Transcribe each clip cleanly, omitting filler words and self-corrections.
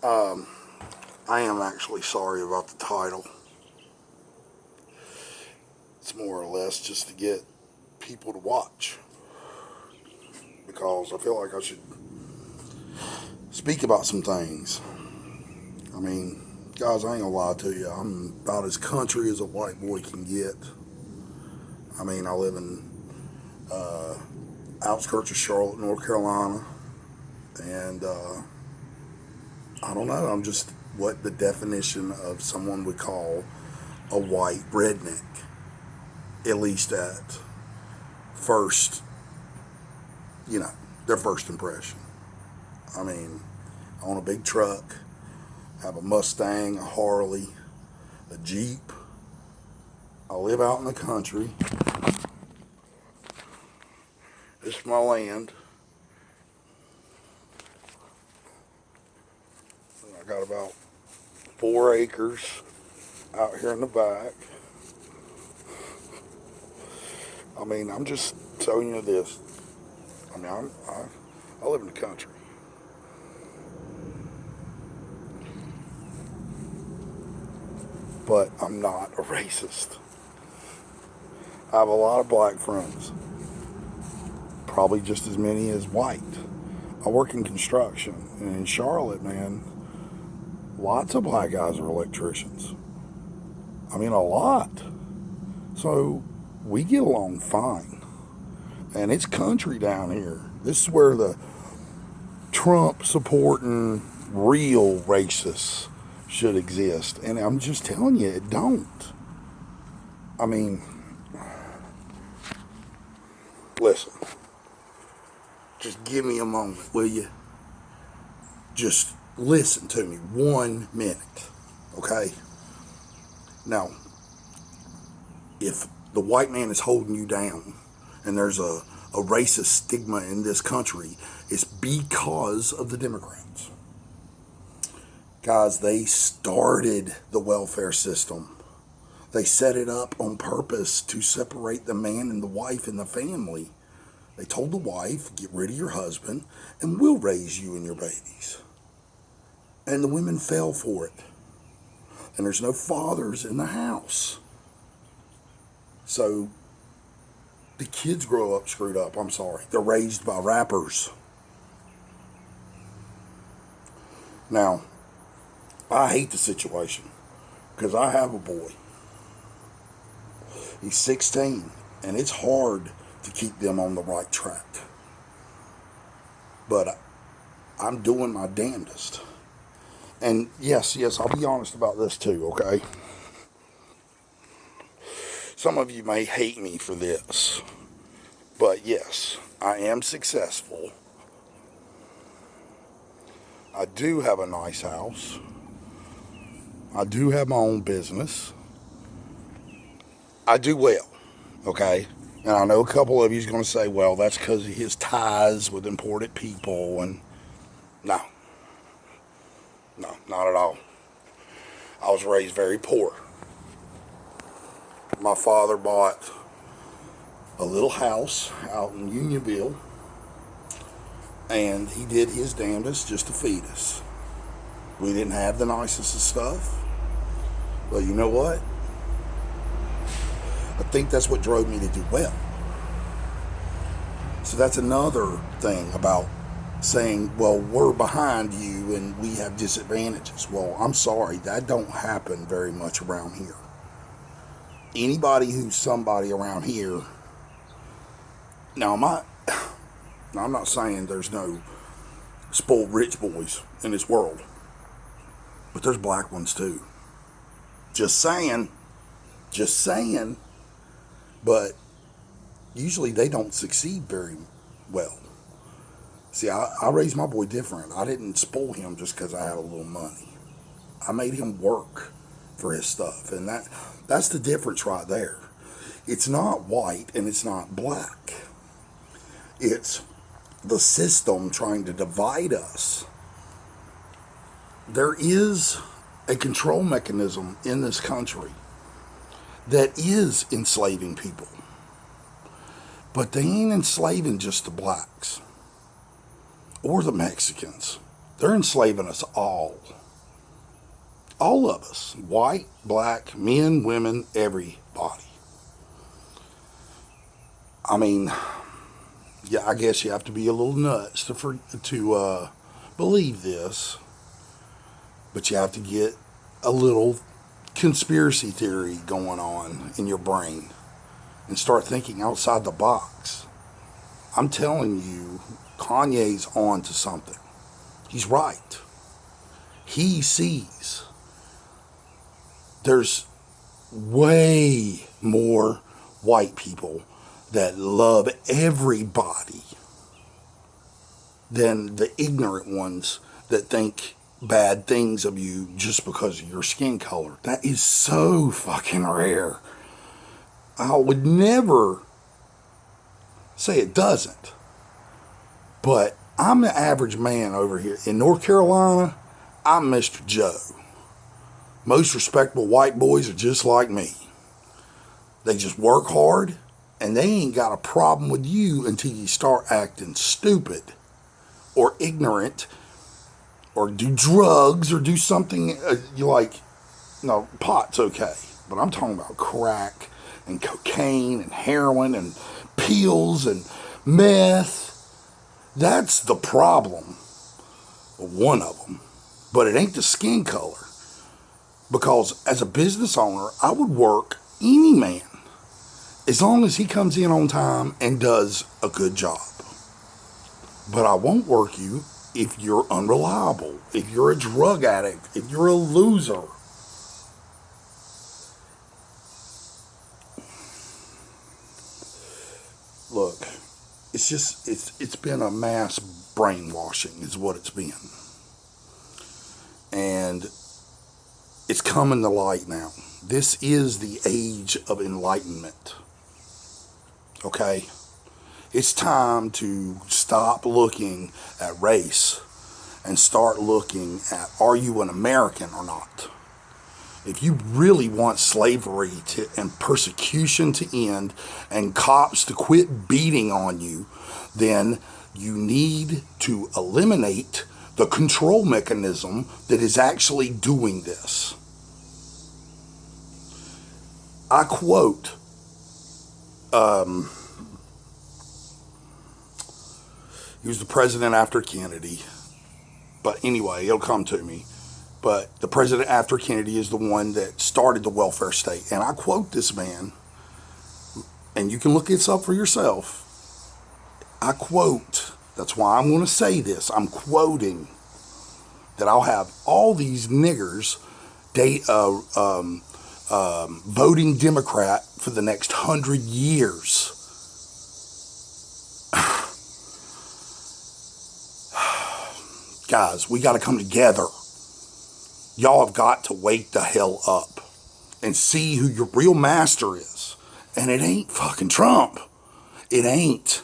I am actually sorry about the title. It's more or less just to get people to watch because I feel like I should speak about some things. I mean, guys, I ain't gonna lie to you. I'm about as country as a white boy can get. I mean, I live in uh, outskirts of Charlotte, North Carolina, and I don't know. I'm just what the definition of someone would call a white redneck, at least at first, you know, their first impression. I mean, I own a big truck, have a Mustang, a Harley, a Jeep. I live out in the country. This is my land. I got about 4 acres out here in the back. I mean, I'm just telling you this. I mean, I live in the country. But I'm not a racist. I have a lot of black friends, probably just as many as white. I work in construction, and in Charlotte, man, lots of black guys are electricians. I mean, a lot. So we get along fine. And it's country down here. This is where the Trump supporting real racists should exist. And I'm just telling you, it don't. I mean, listen, just give me a moment, will you? Just listen to me 1 minute, okay? Now, if the white man is holding you down and there's a racist stigma in this country, it's because of the Democrats. Guys, they started the welfare system. They set it up on purpose to separate the man and the wife in the family. They told the wife, get rid of your husband and we'll raise you and your babies. And the women fell for it. And there's no fathers in the house. So the kids grow up screwed up. I'm sorry. They're raised by rappers. Now, I hate the situation because I have a boy. He's 16, and it's hard to keep them on the right track. But I'm doing my damnedest. And yes, I'll be honest about this too, okay? Some of you may hate me for this, but yes, I am successful. I do have a nice house. I do have my own business. I do well, okay? And I know a couple of you is going to say, well, that's because of his ties with important people. And no, not at all. I was raised very poor. My father bought a little house out in Unionville, and he did his damnedest just to feed us. We didn't have the nicest of stuff, but you know what? I think that's what drove me to do well. So that's another thing about saying, well, we're behind you and we have disadvantages. Well, I'm sorry, that don't happen very much around here. Anybody who's somebody around here, now I'm not saying there's no spoiled rich boys in this world, but there's black ones too. Just saying. But usually they don't succeed very well. See, I raised my boy different. I didn't spoil him just because I had a little money. I made him work for his stuff, and that's the difference right there. It's not white and it's not black. It's the system trying to divide us. There is a control mechanism in this country that is enslaving people. But they ain't enslaving just the blacks or the Mexicans. They're enslaving us all. All of us. White, black, men, women, everybody. I mean, yeah, I guess you have to be a little nuts to believe this. But you have to get a little conspiracy theory going on in your brain and start thinking outside the box. I'm telling you, Kanye's on to something. He's right. He sees there's way more white people that love everybody than the ignorant ones that think bad things of you just because of your skin color. That is so fucking rare. I would never say it doesn't. But I'm the average man over here. In North Carolina, I'm Mr. Joe. Most respectable white boys are just like me. They just work hard, and they ain't got a problem with you until you start acting stupid or ignorant or do drugs or do something you like. No, pot's okay, but I'm talking about crack and cocaine and heroin and pills and meth. That's the problem, one of them, but it ain't the skin color. Because as a business owner, I would work any man as long as he comes in on time and does a good job. But I won't work you if you're unreliable, if you're a drug addict, if you're a loser. Look, it's been a mass brainwashing is what it's been. And it's coming to light now. This is the age of enlightenment. Okay? It's time to stop looking at race and start looking at, are you an American or not? If you really want slavery and persecution to end and cops to quit beating on you, then you need to eliminate the control mechanism that is actually doing this. I quote, he was the president after Kennedy, but anyway, it'll come to me. But the president after Kennedy is the one that started the welfare state. And I quote this man, and you can look this up for yourself. I quote, that's why I'm going to say this. I'm quoting that I'll have all these niggers voting Democrat for the next 100 years. Guys, we got to come together. Y'all have got to wake the hell up and see who your real master is. And it ain't fucking Trump. It ain't.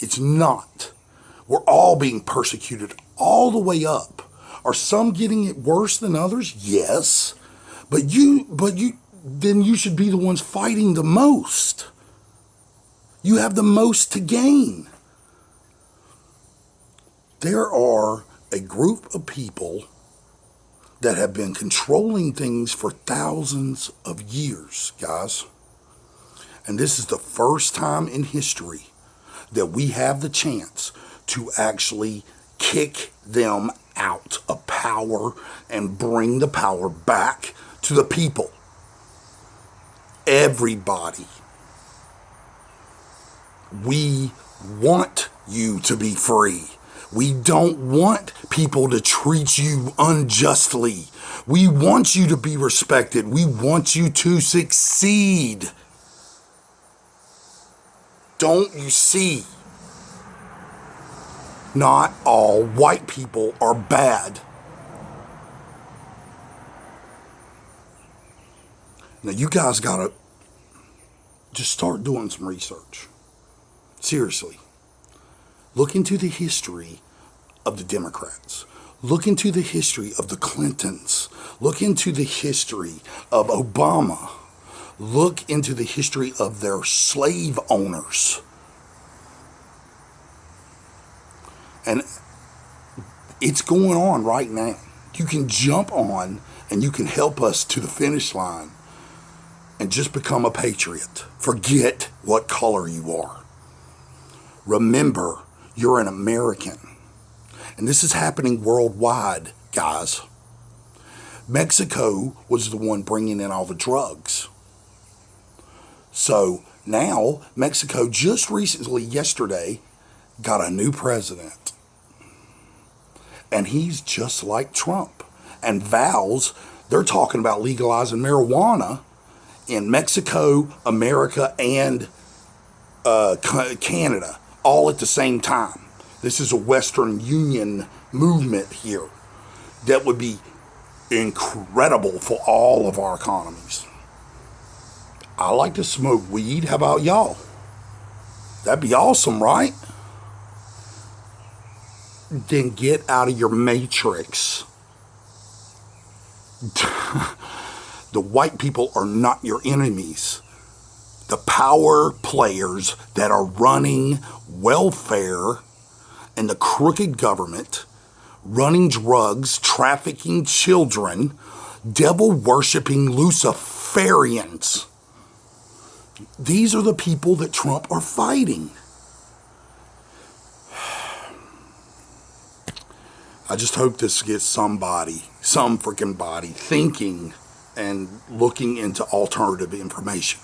It's not. We're all being persecuted all the way up. Are some getting it worse than others? Yes. But then you should be the ones fighting the most. You have the most to gain. There are a group of people that have been controlling things for thousands of years, guys. And this is the first time in history that we have the chance to actually kick them out of power and bring the power back to the people. Everybody. We want you to be free. We don't want people to treat you unjustly. We want you to be respected. We want you to succeed. Don't you see? Not all white people are bad. Now you guys gotta just start doing some research. Seriously. Look into the history of the Democrats. Look into the history of the Clintons. Look into the history of Obama. Look into the history of their slave owners. And It's going on right now. You can jump on and you can help us to the finish line and just become a patriot. Forget what color you are. Remember, you're an American. And this is happening worldwide, guys. Mexico was the one bringing in all the drugs. So now, Mexico just recently, yesterday, got a new president. And he's just like Trump. And vows, they're talking about legalizing marijuana in Mexico, America, and Canada, all at the same time. This is a Western Union movement here that would be incredible for all of our economies. I like to smoke weed. How about y'all? That'd be awesome, right? Then get out of your matrix. The white people are not your enemies. The power players that are running welfare and the crooked government, running drugs, trafficking children, devil-worshipping Luciferians. These are the people that Trump are fighting. I just hope this gets somebody, some freaking body, thinking and looking into alternative information.